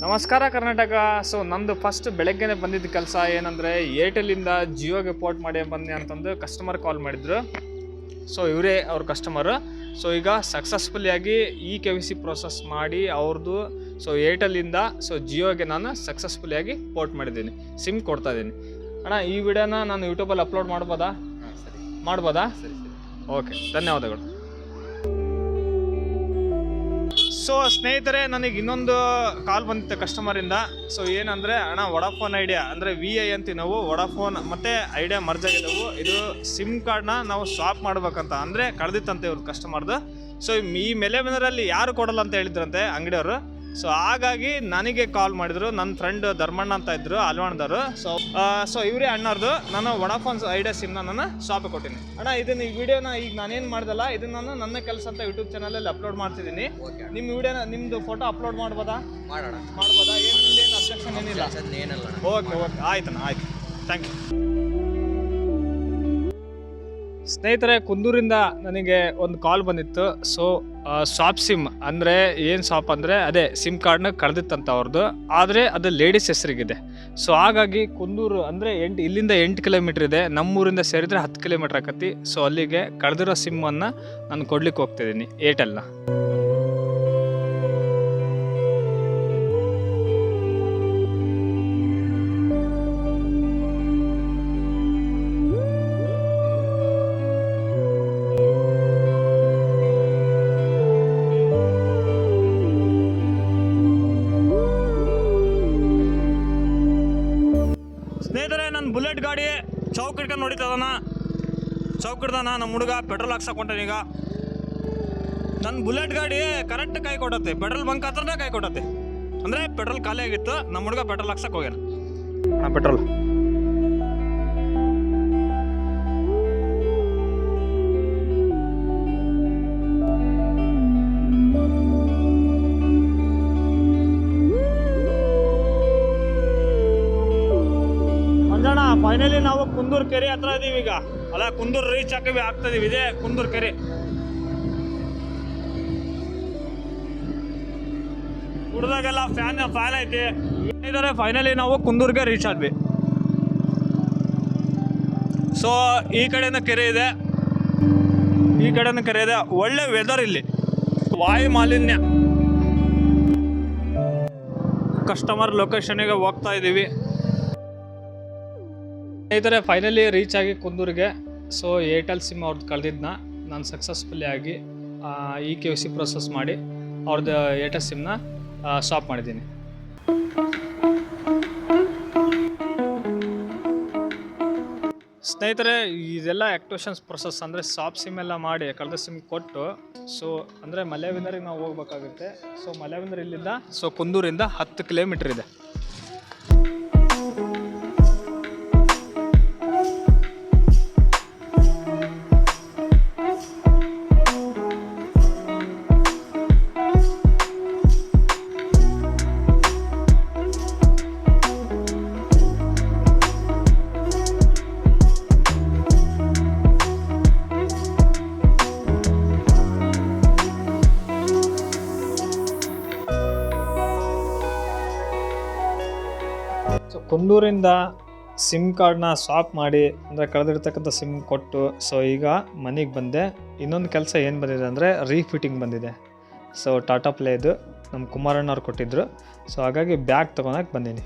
ನಮಸ್ಕಾರ ಕರ್ನಾಟಕ. ಸೊ ನಂದು ಫಸ್ಟ್ ಬೆಳಗ್ಗೆನೆ ಬಂದಿದ್ದ ಕೆಲಸ ಏನಂದರೆ ಏರ್ಟೆಲಿಂದ ಜಿಯೋಗೆ ಪೋರ್ಟ್ ಮಾಡಿ ಬನ್ನಿ ಅಂತಂದು ಕಸ್ಟಮರ್ ಕಾಲ್ ಮಾಡಿದ್ರು. ಸೊ ಇವರೇ ಅವ್ರ ಕಸ್ಟಮರು. ಸೊ ಈಗ ಸಕ್ಸಸ್ಫುಲಿಯಾಗಿ KYC ಪ್ರೋಸೆಸ್ ಮಾಡಿ ಅವ್ರದ್ದು ಏರ್ಟೆಲಿಂದ ಜಿಯೋಗೆ ನಾನು ಸಕ್ಸಸ್ಫುಲಿಯಾಗಿ ಪೋರ್ಟ್ ಮಾಡಿದ್ದೀನಿ, ಸಿಮ್ ಕೊಡ್ತಾ ಇದ್ದೀನಿ. ಅಣ್ಣ ಈ ವಿಡಿಯೋನ ನಾನು ಯೂಟ್ಯೂಬಲ್ಲಿ ಅಪ್ಲೋಡ್ ಮಾಡ್ಬೋದಾ? ಮಾಡ್ಬೋದಾ? ಓಕೆ, ಧನ್ಯವಾದಗಳು. ಸೊ ಸ್ನೇಹಿತರೆ, ನನಗೆ ಇನ್ನೊಂದು ಕಾಲ್ ಬಂದಿತ್ತು ಕಸ್ಟಮರಿಂದ. ಸೊ ಏನಂದರೆ, ಅಣ್ಣ ವಡಾಫೋನ್ ಐಡಿಯಾ ಅಂದರೆ VI ಅಂತೀವಿ ನಾವು, ವಡಾಫೋನ್ ಮತ್ತು ಐಡಿಯಾ ಮರ್ಜ್ ಆಗಿದ್ದವು. ಇದು ಸಿಮ್ ಕಾರ್ಡ್ನ ನಾವು ಸ್ವಾಪ್ ಮಾಡ್ಬೇಕಂತ ಅಂದರೆ ಕಳೆದಿತ್ತಂತೆ ಇವ್ರ ಕಸ್ಟಮರ್ದು. ಸೊ ಈ ಮೆಲೆಬೆನ್ನರಲ್ಲಿ ಯಾರು ಕೊಡಲ್ಲ ಅಂತ ಹೇಳಿದ್ರಂತೆ ಅಂಗಡಿಯವರು. ಸೊ ಹಾಗಾಗಿ ನನಗೆ ಕಾಲ್ ಮಾಡಿದ್ರು. ನನ್ನ ಫ್ರೆಂಡ್ ಧರ್ಮಣ್ಣ ಅಂತ ಇದ್ದರು, ಅಲ್ವಾಣದವರು. ಸೊ ಇವರೇ ಅಣ್ಣವ್ರದ್ದು. ನಾನು ವಡಾಫೋನ್ ಐಡಿಯಾ ಸಿಮ್ನ ನಾನು ಶಾಪಿಗೆ ಕೊಟ್ಟಿನಿ. ಅಣ್ಣ ಇದನ್ನು ಈ ವಿಡಿಯೋನ ಈಗ ನಾನೇನು ಮಾಡ್ದಲ್ಲ, ಇದನ್ನು ನಾನು ನನ್ನ ಕೆಲಸ ಅಂತ ಯೂಟ್ಯೂಬ್ ಚಾನಲಲ್ಲಿ ಅಪ್ಲೋಡ್ ಮಾಡ್ತಿದ್ದೀನಿ. ನಿಮ್ಮ ವಿಡಿಯೋನ ನಿಮ್ಮದು ಫೋಟೋ ಅಪ್ಲೋಡ್ ಮಾಡ್ಬೋದಾ? ಮಾಡ್ಬೋದಾ? ಏನು ಅಬ್ಜೆಕ್ಷನ್ ಏನಿಲ್ಲ? ಓಕೆ, ಆಯ್ತಣ್ಣ, ಆಯ್ತು, ಥ್ಯಾಂಕ್ ಯು. ಸ್ನೇಹಿತರೆ, ಕುಂದೂರಿಂದ ನನಗೆ ಒಂದು ಕಾಲ್ ಬಂದಿತ್ತು. ಸೊ ಶಾಪ್ ಸಿಮ್ ಅಂದರೆ ಏನು ಶಾಪ್ ಅಂದರೆ ಅದೇ ಸಿಮ್ ಕಾರ್ಡ್ನ ಕಳೆದಿತ್ತಂತ ಅವ್ರದ್ದು. ಆದರೆ ಅದು ಲೇಡೀಸ್ ಹೆಸರಿಗಿದೆ. ಸೊ ಹಾಗಾಗಿ ಕುಂದೂರು ಅಂದರೆ ಇಲ್ಲಿಂದ 8 ಕಿಲೋಮೀಟ್ರ್ ಇದೆ. ನಮ್ಮೂರಿಂದ ಸೇರಿದರೆ 10 ಕಿಲೋಮೀಟ್ರ್ ಆಕತಿ. ಸೊ ಅಲ್ಲಿಗೆ ಕಳೆದಿರೋ ಸಿಮ್ಮನ್ನು ನಾನು ಕೊಡ್ಲಿಕ್ಕೆ ಹೋಗ್ತಿದ್ದೀನಿ, ಏರ್ಟೆಲ್ನ. ಸ್ನೇಹಿತರೆ, ನನ್ನ ಬುಲೆಟ್ ಗಾಡಿ ಚೌಕ್ ಹಿಡ್ಕೊಂಡು ನೋಡಿತದಾನ. ಚೌಕ್ ಹಿಡ್ದಾನ ನಮ್ಮ ಹುಡುಗ ಪೆಟ್ರೋಲ್ ಹಾಕ್ಸಕೊಂಡೀಗ. ನನ್ನ ಬುಲೆಟ್ ಗಾಡಿ ಕರೆಕ್ಟ್ ಕೈ ಕೊಡತ್ತೆ, ಪೆಟ್ರೋಲ್ ಬಂಕ್ ಹತ್ರನೇ ಕೈ ಕೊಡತ್ತೆ. ಅಂದರೆ ಪೆಟ್ರೋಲ್ ಖಾಲಿ ಆಗಿತ್ತು, ನಮ್ಮ ಹುಡುಗ ಪೆಟ್ರೋಲ್ ಹಾಕ್ಸಕ್ಕೆ ಹೋಗ್ಯಾನ. ಪೆಟ್ರೋಲ್ ಫೈನಲಿ ನಾವು ಕುಂದೂರು ಕೆರೆ ಹತ್ರ ಇದೀವಿ ಈಗ. ಅಲ್ಲ, ಕುಂದೂರು ರೀಚ್ ಆಗ್ತಿದೀವಿ. ಇದೇ ಕುಂದೂರು ಕೆರೆ. ಕುಡ್ದಾಗೆಲ್ಲ ಫ್ಯಾನ್ ಐತಿ. ಇದರ ಫೈನಲಿ ನಾವು ಕುಂದೂರಿಗೆ ರೀಚ್ ಆದ್ವಿ. ಸೊ ಈ ಕಡೆಯಿಂದ ಕೆರೆ ಇದೆ, ಈ ಕಡೆಯಿಂದ ಕೆರೆ ಇದೆ. ಒಳ್ಳೆ ವೆದರ್ ಇಲ್ಲಿ. ವಾಯು ಮಾಲಿನ್ಯ. ಕಸ್ಟಮರ್ ಲೊಕೇಶನ್ಗೆ ಹೋಗ್ತಾ ಇದ್ದೀವಿ. ಸ್ನೇಹಿತರೆ, ಫೈನಲಿ ರೀಚ್ ಆಗಿ ಕುಂದೂರಿಗೆ. ಸೊ ಏರ್ಟೆಲ್ ಸಿಮ್ ಅವ್ರದ್ದು ಕಳೆದಿದ್ದನ್ನ ನಾನು ಸಕ್ಸಸ್ಫುಲಿ ಆಗಿ KYC ಪ್ರೊಸೆಸ್ ಮಾಡಿ ಅವ್ರದ್ದು ಏರ್ಟೆಲ್ ಸಿಮ್ನ ಸ್ಟಾಪ್ ಮಾಡಿದ್ದೀನಿ. ಸ್ನೇಹಿತರೆ, ಇದೆಲ್ಲ ಆ್ಯಕ್ಟಿವೇಷನ್ಸ್ ಪ್ರೊಸೆಸ್ ಅಂದರೆ ಶಾಪ್ ಸಿಮ್ ಎಲ್ಲ ಮಾಡಿ ಕಳೆದ ಸಿಮ್ ಕೊಟ್ಟು, ಸೊ ಅಂದರೆ ಮಲೆಬೆನ್ನೂರಿಗೆ ನಾವು ಹೋಗ್ಬೇಕಾಗುತ್ತೆ. ಸೊ ಮಲೆಬೆನ್ನೂರು ಇಲ್ಲಿಂದ ಕುಂದೂರಿಂದ 10 ಕಿಲೋಮೀಟ್ರ್ ಇದೆ. ಸೊ ಕುಂದೂರಿಂದ ಸಿಮ್ ಕಾರ್ಡ್ನ ಸ್ವಾಪ್ ಮಾಡಿ ಅಂದರೆ ಕಳೆದಿರ್ತಕ್ಕಂಥ ಸಿಮ್ ಕೊಟ್ಟು, ಸೊ ಈಗ ಮನೆಗೆ ಬಂದೆ. ಇನ್ನೊಂದು ಕೆಲಸ ಏನು ಬಂದಿದೆ ಅಂದರೆ ರೀಫಿಟ್ಟಿಂಗ್ ಬಂದಿದೆ. ಸೊ ಟಾಟಾ ಪ್ಲೇದು ನಮ್ಮ ಕುಮಾರಣ್ಣವ್ರು ಕೊಟ್ಟಿದ್ದರು. ಸೊ ಹಾಗಾಗಿ ಬ್ಯಾಗ್ ತೊಗೊಳಕ್ಕೆ ಬಂದೀನಿ.